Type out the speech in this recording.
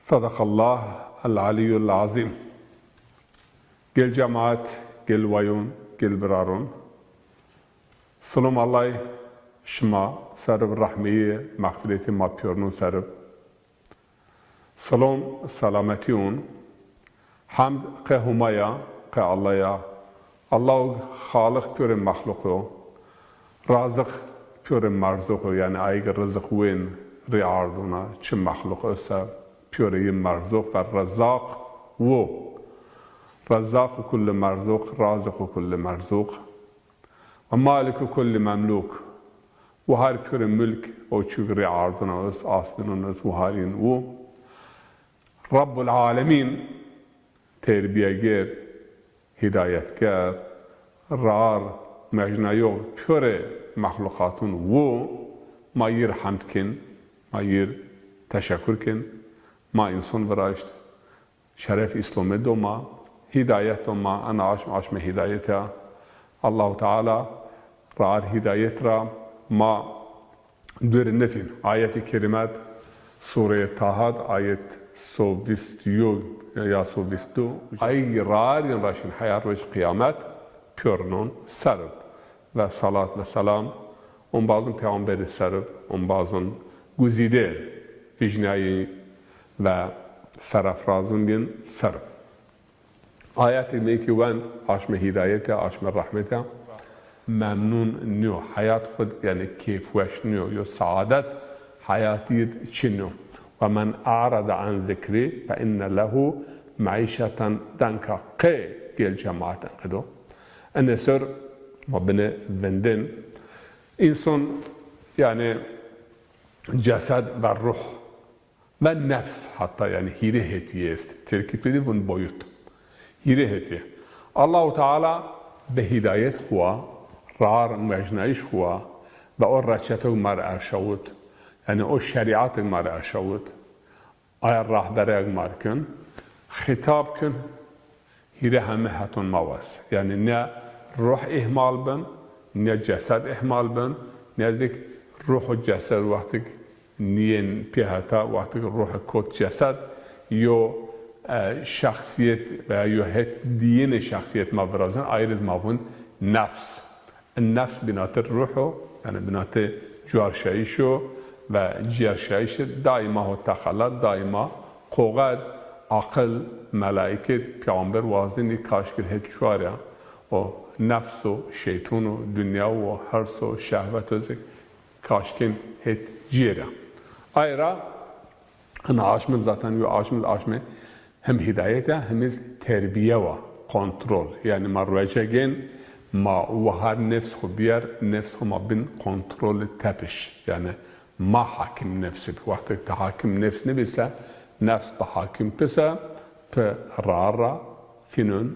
Sadakallah el-aliyyul azim. Gel cemaat, gel vayun, gel birarun. Salam Allah şma, sarıp rahmiye, mağfireti mapyorunu sarıp. Salam, salametiun. Hamd ke humaya, ke Allah'a. Allah halik püre mahluku. Razık püre marzuku, yani aygı rızık wen riarduna, çim mahluk olsa püre marzuk ve razak wo. Razak kulli marzuk, razık kulli marzuk. Ve maliku kulli memluk. Ve her püre mülk o çügri ardına öz, asbinin öz, vuharin wo. Rabbul alemin terbiyeger, hidayetkar, rar, mecnayo, püre mahlukatun wo, ma yir hamd kin, ma yir teşekkür kin, ma insan veraşt, şeref İslam'ı doma, hidayet doma, ana aşme hidayeta, Allah-u Teala rar hidayet ra, ma dörinnetin, ayet-i kerimet, Sure-i Tahad, ayet sovistiyo ya sovistu, ay rar yan raşin hayat ve kıyamet, pürnun sarıp ve salat ve selam on bazın peygamberi sarıp on bazın güzide vicnayı ve sarafrazın bin sarıp ayet-i mekiven aşme hidayete aşme rahmete memnun nyo hayat khud yani keyfweş nyo yo saadet hayatiyet çinyo ve men a'rada an zikri fe inne lehu maişeten danka qe gel cemaaten kıdo أن سر ربنا بندن إنسان يعني جسد والروح والنفس حتى يعني هيرهتي است تركيبي بون بويت هيرهتي الله تعالى بهداية خوا رار مجنايش خوا بأور رشته مر أرشوت يعني أو شريعة مر أرشوت آية الرهبرة ماركن خطاب كن هيره همه هاتون مواس يعني نه روح إهمال بن نه جسد إهمال بن نه ذيك روح الجسد وقتك نين بيهتا وقتك روح كوت جسد يو شخصية يو هت دين شخصية ما برازن أيضا ما بون نفس النفس بنات الروح يعني بنات جوار شايشو و جير شايش دائما هو تخلط دائما قوغد akıl, melaiket, peygamber vazini kaşkil hep çuarya o nefsu, şeytunu, dünya o hırsu, şehvet özek kaşkin hep ciğerya. Ayrıca ana aşmın zaten yo aşmın hem hidayete hem terbiye ve kontrol. Yani marvecegen ma ve her nefs khubiyar nefs ma bin kontrol tepiş. Yani ma hakim nefsi. Vakti tahakim nefs ne bilse nefs بحاكم بسا برارة فينون